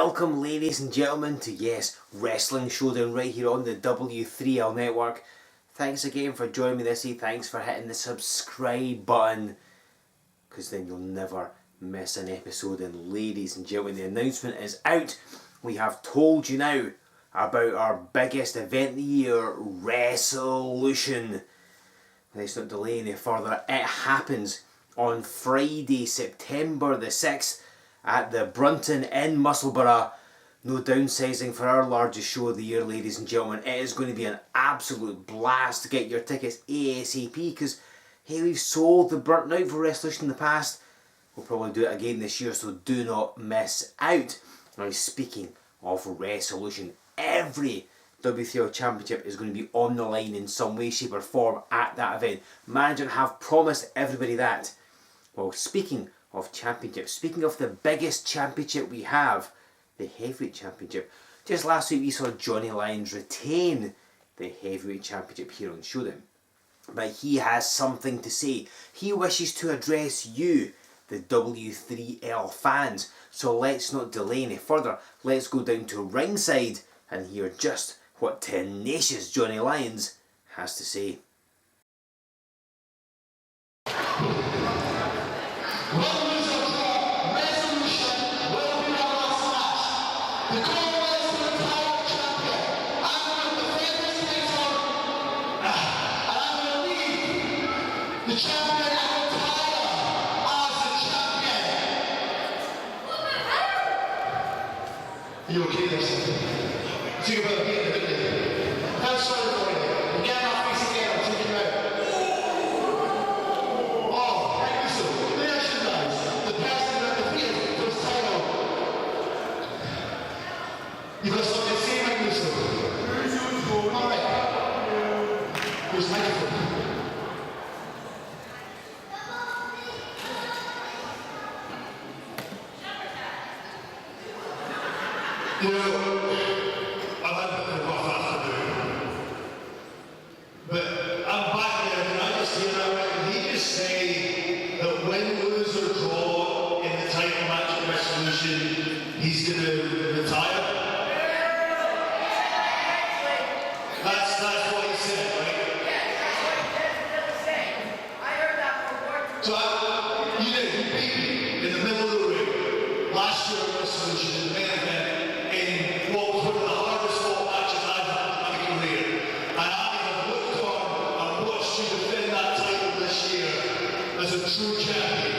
Welcome, ladies and gentlemen, to Wrestling Showdown right here on the W3L network. Thanks again for joining me this week. Thanks for hitting the subscribe button, because then you'll never miss an episode. And ladies and gentlemen, the announcement is out. We have told you now about our biggest event of the year, Resolution. Let's not delay any further. It happens on Friday, September the 6th at the Brunton in Musselburgh. No downsizing for our largest show of the year, ladies and gentlemen. It is going to be an absolute blast to get your tickets ASAP, because hey, we've sold the Brunton out for Resolution in the past. We'll probably do it again this year, so do not miss out. Now, speaking of Resolution, every W3L Championship is going to be on the line in some way, shape or form at that event. Management have promised everybody that. Well, speaking of championship, speaking of the biggest championship we have, the Heavyweight Championship. Just last week we saw Johnny Lyons retain the Heavyweight Championship here on Showdown. But he has something to say. He wishes to address you, the W3L fans. So let's not delay any further. Let's go down to ringside and hear just what Tenacious Johnny Lyons has to say. Are you okay there, son? Think about being the victim. I'm sorry for you. We're getting off face again. I'll take you out. Oh, thank you, sir. Merchandise. The person at the field for his title. You've got something to say, my new sir. All right. Here's my microphone. You know, I've had a bit of a rough afternoon, but I'm back there and I just hear that. Did he just say that win, lose or draw in the title match at Resolution, he's going to retire? That's what he said, right? Yes, that's what he's saying. I heard that from word to So you beat me in the middle of the ring last year at Resolution in the main event. In what was one of the hardest fought matches I've had in my career. And I have looked on and watched you defend that title this year as a true champion.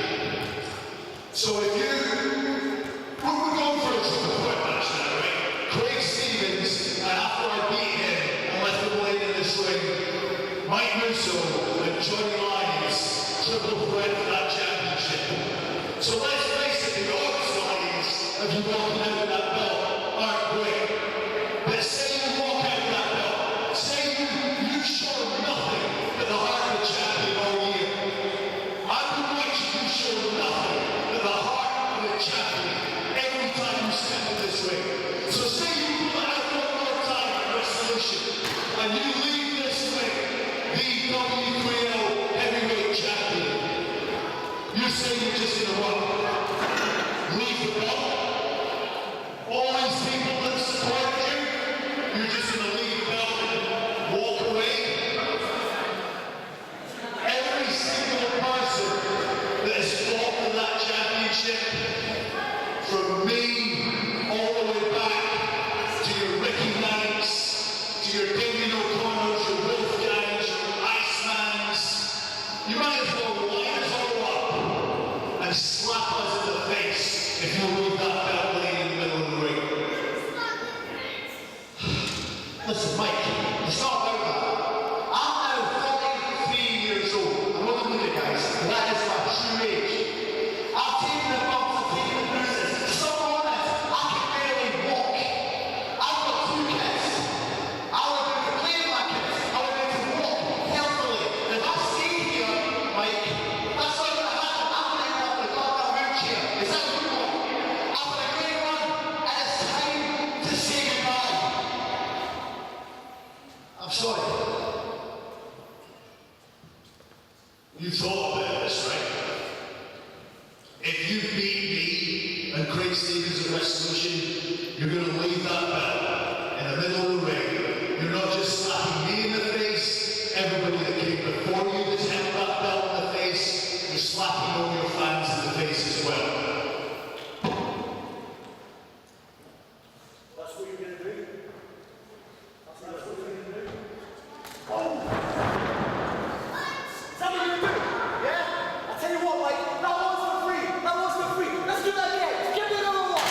So if we're going for a triple threat match now, right? Craig Stevens, and after I beat him and left him laying in this ring, Mike Russo and Johnny Lyons, triple threat for that championship. So let's face it, the odds, Lyons, of you walking out with that belt aren't great. But say you walk out of that belt, say you show nothing but the heart of the champion all year. I would watch you show nothing but the heart of the champion every time you step in this ring. So say you come out one more time at Resolution and you leave this ring the W3L Heavyweight Champion. You say you're just gonna leave the belt? seconds of resolution, you're going to leave that belt in the middle of the ring. You're not just slapping me in the face, everybody that came before you that's held that belt in the face, you're slapping all your fans in the face as well. That's what you're going to do? That's what you're going to do? Oh! Is that what you're going to do? Yeah? I'll tell you what, Mike, that one's for free. That one's for free. Let's do that again. Give me another one.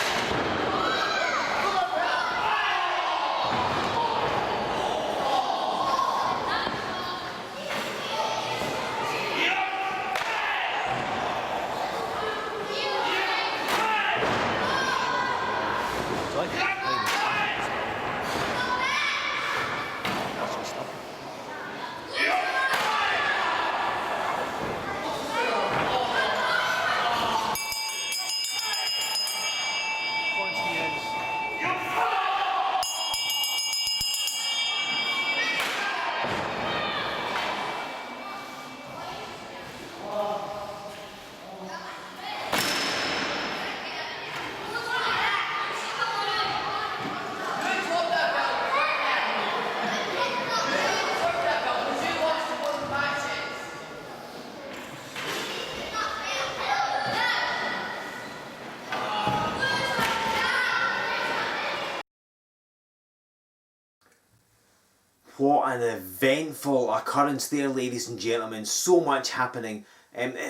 Come on, man. What an eventful occurrence there, ladies and gentlemen. So much happening.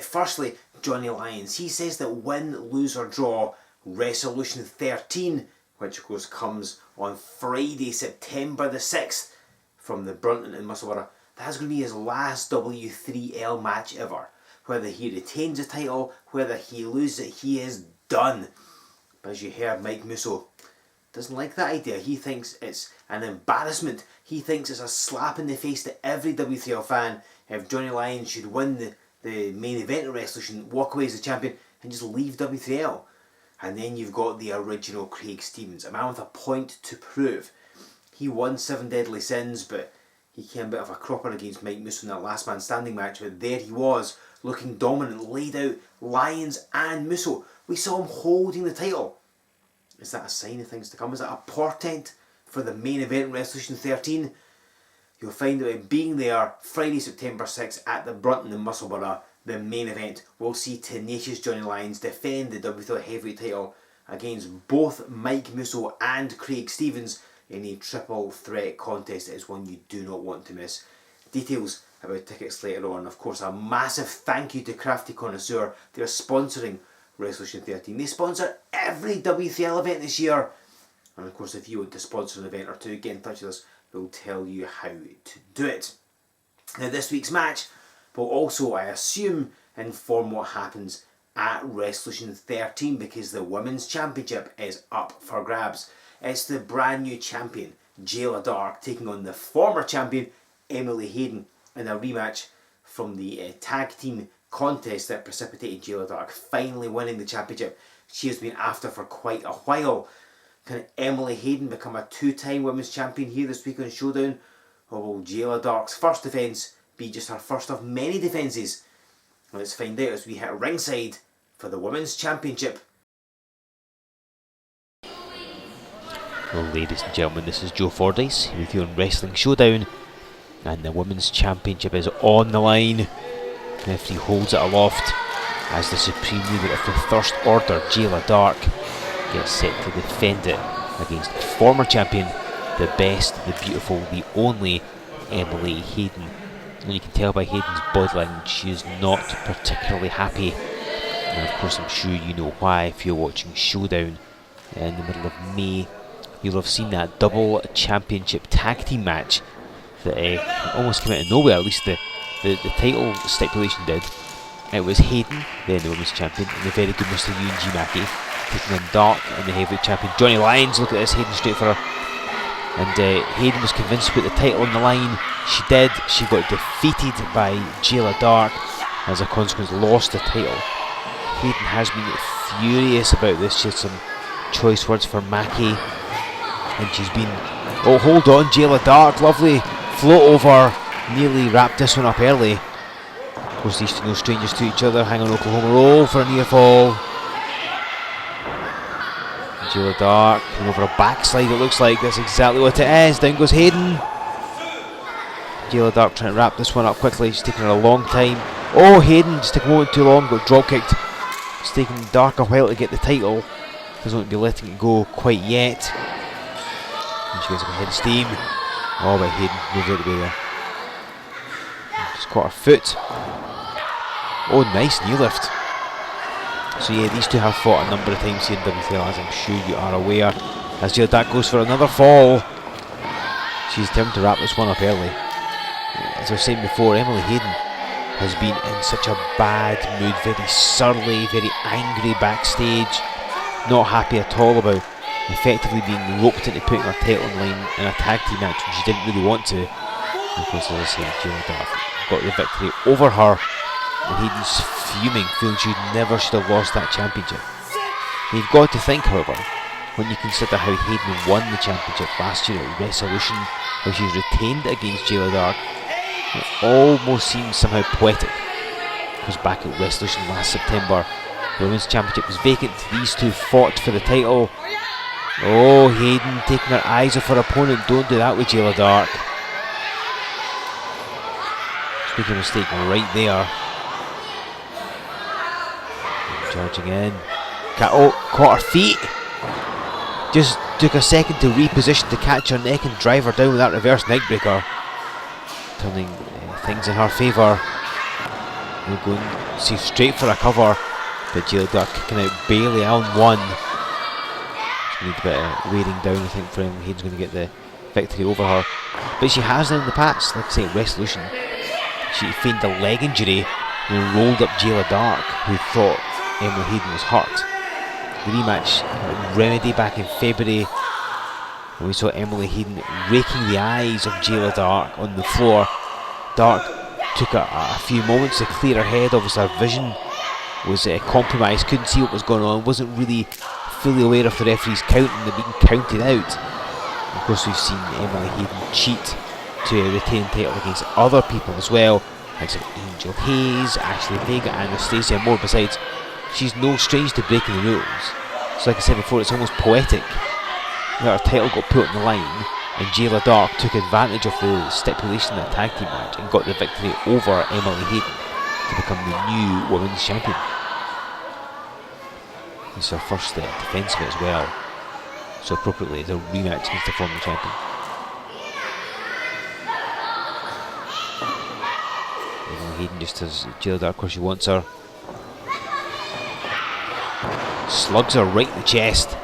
Firstly, Johnny Lyons, he says that win, lose or draw, Resolution 13, which of course comes on Friday, September the 6th, from the Brunton in Musselburgh, that's going to be his last W3L match ever. Whether he retains the title, whether he loses it, he is done. But as you heard, Mike Musso doesn't like that idea. He thinks it's an embarrassment. He thinks it's a slap in the face to every W3L fan if Johnny Lyons should win the main event of Resolution, walk away as the champion and just leave W3L. And then you've got the original Craig Stevens, a man with a point to prove. He won 7 Deadly Sins, but he came a bit of a cropper against Mike Musso in that last man standing match, but there he was, looking dominant, laid out Lyons and Musso. We saw him holding the title. Is that a sign of things to come? Is that a portent for the main event Resolution 13? You'll find that by being there Friday, September 6th at the Brunton in Musselburgh, the main event, we'll see Tenacious Johnny Lyons defend the W3L Heavyweight title against both Mike Musso and Craig Stevens in a triple threat contest. It is one you do not want to miss. Details about tickets later on. Of course, a massive thank you to Crafty Connoisseur. They're sponsoring Resolution 13. They sponsor every W3L event this year. And of course, if you want to sponsor an event or two, get in touch with us. We'll tell you how to do it. Now, this week's match will also, I assume, inform what happens at Resolution 13 because the Women's Championship is up for grabs. It's the brand new champion, Jayla Dark, taking on the former champion, Emily Hayden, in a rematch from the tag team contest that precipitated Jayla Dark finally winning the championship. She has been after for quite a while. Can Emily Hayden become a 2-time women's champion here this week on Showdown? Or will Jayla Dark's first defence be just her first of many defences? Let's find out as we hit ringside for the Women's Championship. Well, ladies and gentlemen, this is Joe Fordyce with you on Wrestling Showdown, and the Women's Championship is on the line. The referee holds it aloft as the Supreme Leader of the First Order, Jayla Dark, gets set to defend it against former champion, the best, the beautiful, the only Emily Hayden. And you can tell by Hayden's body language she is not particularly happy. And of course, I'm sure you know why if you're watching Showdown in the middle of May. You'll have seen that double championship tag team match that almost came out of nowhere, at least the title stipulation did. It was Hayden, then the women's champion, and the very good Mr. Eugene Mackey, taking on Dark and the heavyweight champion Johnny Lyons. Look at this, Hayden straight for her. And Hayden was convinced to put the title on the line. She did. She got defeated by Jayla Dark, as a consequence lost the title. Hayden has been furious about this. She had some choice words for Mackey. And she's been, oh, hold on, Jayla Dark, lovely float over, nearly wrapped this one up early. Of course, these two no strangers to each other. Hang on, Oklahoma roll for a near fall. Jayla Dark over a backslide, it looks like. That's exactly what it is. Down goes Hayden. Jayla Dark trying to wrap this one up quickly. She's taking her a long time. Oh, Hayden just took a moment too long, got drop kicked. It's taking Dark a while to get the title. Doesn't want to be letting it go quite yet. And she gets a head of steam. Oh, but Hayden moved out of the way there. Just caught her foot. Oh, nice knee lift. So yeah, these two have fought a number of times here in W3L, as I'm sure you are aware. As Jayla Dark goes for another fall. She's determined to wrap this one up early. As I was saying before, Emily Hayden has been in such a bad mood, very surly, very angry backstage, not happy at all about effectively being roped into putting her title on the line in a tag team match when she didn't really want to. And of course, as I said, Jayla Dark got the victory over her, and Hayden's fuming, feeling she never should have lost that championship. And you've got to think, however, when you consider how Hayden won the championship last year at Resolution, how she's retained it against Jayla Dark, it almost seems somehow poetic. Because back at Resolution last September, the Women's Championship was vacant, these two fought for the title. Oh, Hayden taking her eyes off her opponent. Don't do that with Jayla Dark. She's making a mistake right there. Charging in. Caught her feet. Just took a second to reposition to catch her neck and drive her down with that reverse neckbreaker. Turning things in her favour. We're going to see straight for a cover, but Jayla Dark kicking out Bailey on one. Just need a bit of wearing down, I think, for him. Hayden's going to get the victory over her. But she has done in the past, like I say, Resolution. She feigned a leg injury and rolled up Jayla Dark, who thought Emily Hayden was hurt. The rematch Remedy back in February, and we saw Emily Hayden raking the eyes of Jayla Dark on the floor. Dark took a few moments to clear her head. Obviously her vision was compromised, couldn't see what was going on, wasn't really fully aware of the referee's count and being counted out. Of course, we've seen Emily Hayden cheat to retain title against other people as well, like Angel Hayes, Ashley Vega, Anastasia, more besides. She's no stranger to breaking the rules. So like I said before, it's almost poetic that her title got put on the line, and Jayla Dark took advantage of the stipulation in that tag team match and got the victory over Emily Hayden to become the new Women's Champion. This is her first defence of it as well, so appropriately the rematch against the former champion. Emily Hayden just has Jayla Dark where she wants her. Slugs her right in the chest,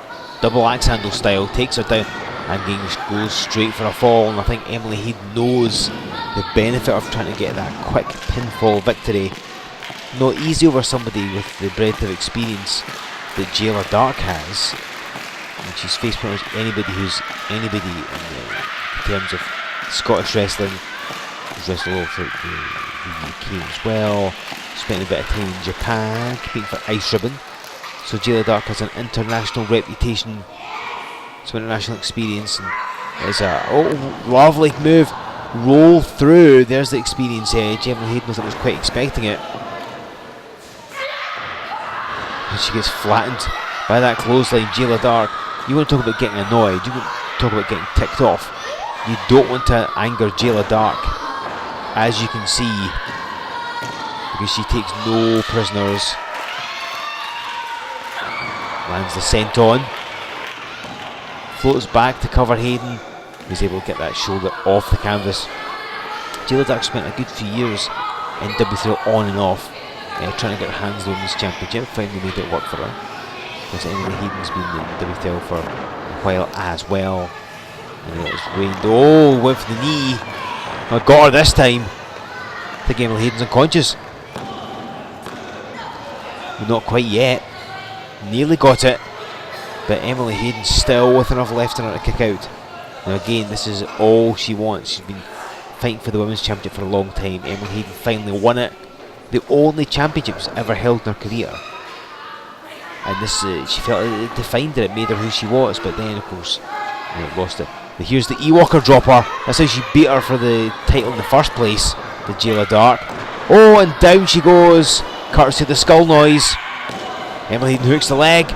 double axe handle style, takes her down and goes straight for a fall. And I think Emily Hayden knows the benefit of trying to get that quick pinfall victory. Not easy over somebody with the breadth of experience that Jayla Dark has, and she's faced pretty much anybody who's anybody in terms of Scottish wrestling. She's wrestled all throughout the UK as well, spent a bit of time in Japan competing for Ice Ribbon. So Jayla Dark has an international reputation, some international experience, and there's a lovely move, roll through. There's the experience edge. Emily Hayden was quite expecting it, and she gets flattened by that clothesline. Jayla Dark, you want to talk about getting annoyed, you want to talk about getting ticked off. You don't want to anger Jayla Dark, as you can see, because she takes no prisoners. Lands the senton, floats back to cover Hayden, who's able to get that shoulder off the canvas. Jayla Dark spent a good few years in W3L on and off, trying to get her hands on the Women's Championship, finally made it work for her. Because Emily Hayden's been in W3L for a while as well. And it was rained, went for the knee. I got her this time. I think Emily Hayden's unconscious. But not quite yet. Nearly got it, but Emily Hayden still with enough left in her to kick out. Now again, this is all she wants. She's been fighting for the Women's Championship for a long time. Emily Hayden finally won it, the only championship she's ever held in her career. And this, she felt it defined her, it made her who she was. But then, of course, lost it. But here's the E-Walker dropper. That's how she beat her for the title in the first place, the Jayla Dark. Oh, and down she goes, courtesy of the skull noise. Emily Hayden hooks the leg.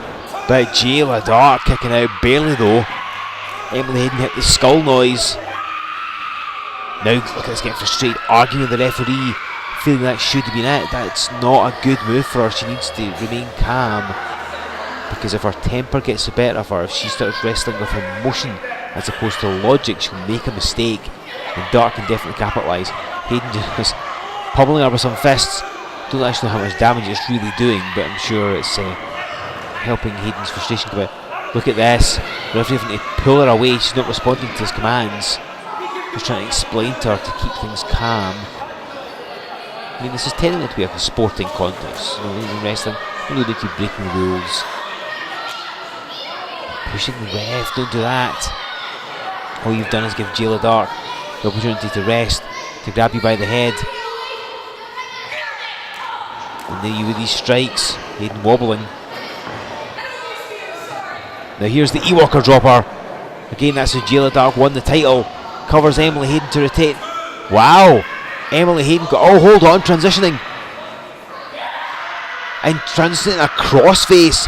But Jayla Dark kicking out barely though. Emily Hayden hit the skull noise. Now look at us getting frustrated, arguing with the referee, feeling that should have been it. That's not a good move for her. She needs to remain calm, because if her temper gets the better of her, if she starts wrestling with emotion as opposed to logic, she'll make a mistake, and Dark can definitely capitalise. Hayden just pummeling her with some fists. Don't actually know how much damage it's really doing, but I'm sure it's helping Hayden's frustration come out. Look at this. The referee having to pull her away. She's not responding to his commands. He's trying to explain to her to keep things calm. I mean, this is technically to be like a sporting contest. You know, in wrestling, you know they keep breaking the rules. Pushing the ref, don't do that. All you've done is give Jayla Dark the opportunity to rest, to grab you by the head. And there you with these strikes, Hayden wobbling. Now here's the E-Walker dropper. Again, that's how Jayla Dark won the title. Covers Emily Hayden to retain. Wow! Emily Hayden got, oh hold on, transitioning. And transitioning a crossface.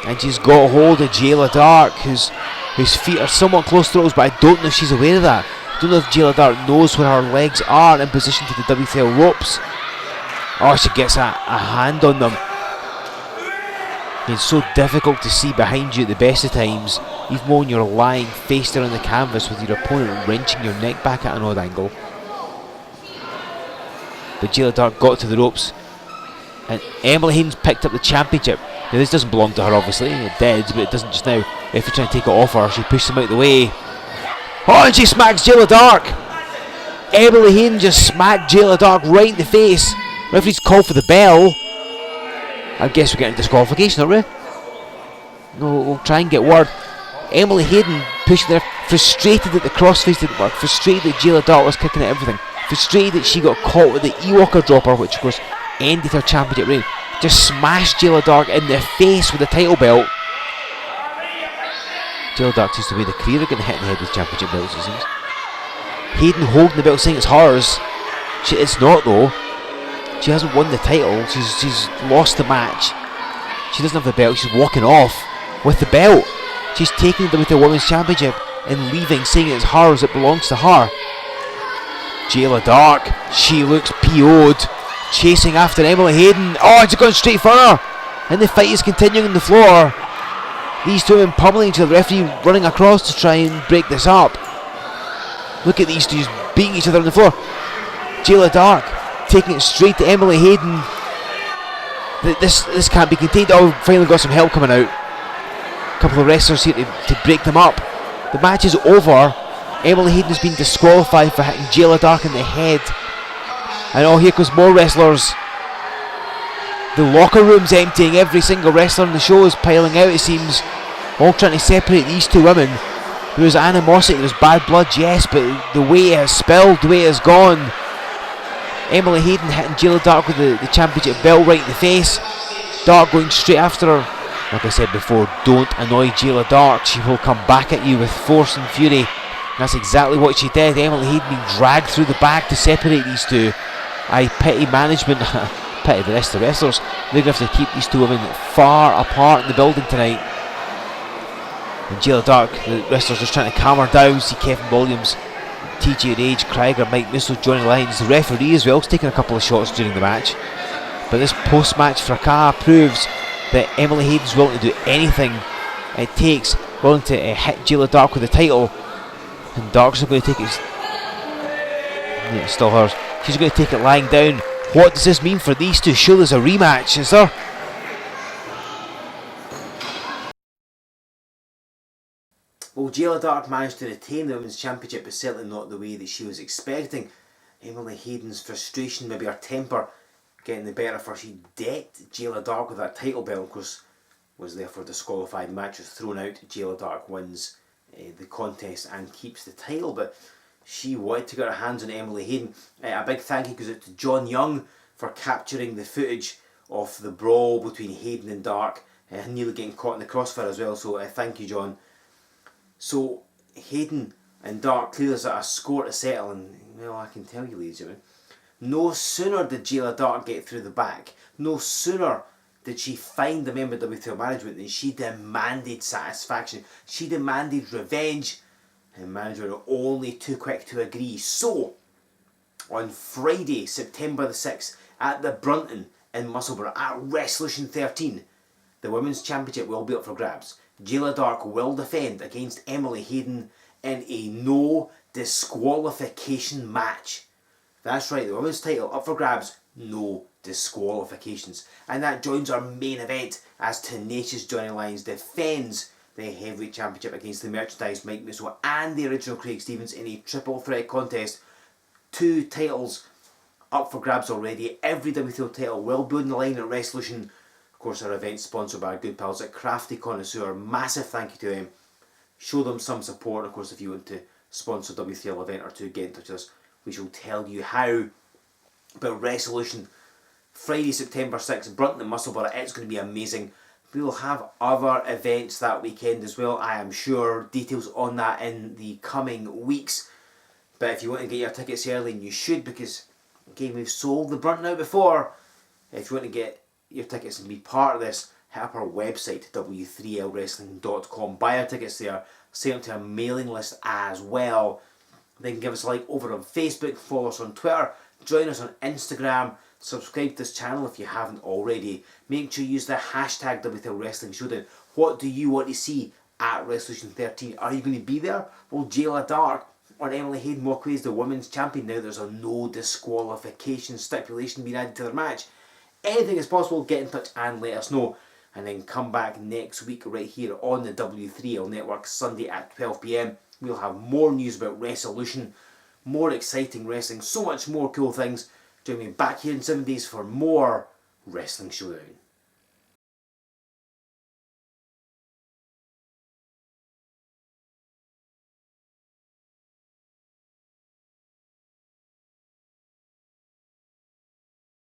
And she's got a hold of Jayla Dark, whose feet are somewhat close to those, but I don't know if she's aware of that. I don't know if Jayla Dark knows where her legs are in position to the W3L ropes. Oh, she gets a hand on them. It's so difficult to see behind you at the best of times, even when you're lying face down on the canvas with your opponent wrenching your neck back at an odd angle. But Jayla Dark got to the ropes, and Emily Hayden's picked up the championship. Now this doesn't belong to her obviously, it did, but it doesn't just now. If you're trying to take it off her, she pushes him out of the way. Oh, and she smacks Jayla Dark! Emily Hayden just smacked Jayla Dark right in the face. Referee's called for the bell. I guess we're getting disqualification, aren't we? No, we'll try and get word. Emily Hayden pushing there, frustrated that the crossface didn't work, frustrated that Jayla Dark was kicking at everything, frustrated that she got caught with the E-Walker dropper, which of course ended her championship reign. Just smashed Jayla Dark in the face with the title belt. Jayla Dark seems to be the career of getting hit in the head with championship belts, it seems. Hayden holding the belt saying it's hers. It's not though. She hasn't won the title, she's lost the match. She doesn't have the belt, she's walking off with the belt. She's taking the Women's Championship and leaving, saying it's hers, it belongs to her. Jayla Dark, she looks PO'd, chasing after Emily Hayden. Oh, it's gone straight for her! And the fight is continuing on the floor. These two men pummeling each other, the referee running across to try and break this up. Look at these two beating each other on the floor. Jayla Dark taking it straight to Emily Hayden. This can't be contained. Oh, finally got some help coming out. A couple of wrestlers here to break them up. The match is over. Emily Hayden has been disqualified for hitting Jayla Dark in the head. And oh, here comes more wrestlers. The locker room's emptying. Every single wrestler on the show is piling out, it seems. All trying to separate these two women. There was animosity, there was bad blood, yes, but the way it has spilled, the way it has gone. Emily Hayden hitting Jayla Dark with the championship belt right in the face. Dark going straight after her. Like I said before, don't annoy Jayla Dark. She will come back at you with force and fury. And that's exactly what she did. Emily Hayden being dragged through the back to separate these two. I pity management, pity the rest of the wrestlers. They're going to have to keep these two women far apart in the building tonight. And Jayla Dark, the wrestlers just trying to calm her down. See Kevin Williams, TJ Rage, Krieger, Mike Missile, Johnny Lyons, the referee as well, is taking a couple of shots during the match. But this post-match fracas proves that Emily Hayden's willing to do anything it takes, willing to hit Jayla Dark with the title. And Dark's not going to take it. Yeah, it's still hers. She's going to take it lying down. What does this mean for these two? Surely there's a rematch, is there? Well, Jayla Dark managed to retain the Women's Championship, but certainly not the way that she was expecting. Emily Hayden's frustration, maybe her temper, getting the better of her. She decked Jayla Dark with that title belt, of course, was therefore disqualified. The match was thrown out. Jayla Dark wins the contest and keeps the title, but she wanted to get her hands on Emily Hayden. A big thank you goes out to John Young for capturing the footage of the brawl between Hayden and Dark, and nearly getting caught in the crossfire as well, so thank you, John. So Hayden and Dark, clearly there's a score to settle, and well, I can tell you, ladies and gentlemen, No sooner did Jayla Dark get through the back, no sooner did she find the member of W3L management than she demanded satisfaction. She demanded revenge, and management were only too quick to agree. So, on Friday, September the 6th, at the Brunton in Musselburgh, at Resolution 13, the Women's Championship will be up for grabs. Jayla Dark will defend against Emily Hayden in a no disqualification match. That's right, the women's title up for grabs, no disqualifications. And that joins our main event as Tenacious Johnny Lyons defends the Heavyweight Championship against the Merchandise Mike Musso and the original Craig Stevens in a triple threat contest. 2 titles up for grabs already. Every W3L title will be on the line at Resolution. Of course, our event sponsored by our good pals at Crafty Connoisseur. Massive thank you to them. Show them some support. Of course, if you want to sponsor a W3L event or two, get in touch with us. We shall tell you how. But Resolution, Friday, September 6th, Brunton and Musselburgh, it's going to be amazing. We will have other events that weekend as well, I am sure. Details on that in the coming weeks. But if you want to get your tickets early, and you should, because again, we've sold the Brunton out before. If you want to get your tickets and be part of this, hit up our website, W3LWrestling.com. Buy our tickets there. Sign up to our mailing list as well. Then give us a like over on Facebook, follow us on Twitter, join us on Instagram, subscribe to this channel if you haven't already. Make sure you use the hashtag W3L Wrestling Showdown. What do you want to see at Resolution 13? Are you going to be there? Well, Jayla Dark or Emily Hayden walk away as the women's champion. Now there's a no disqualification stipulation being added to their match. Anything is possible, get in touch and let us know. And then come back next week right here on the W3L Network, Sunday at 12 PM. We'll have more news about Resolution, more exciting wrestling, so much more cool things. Join me back here in 7 days for more Wrestling Showdown.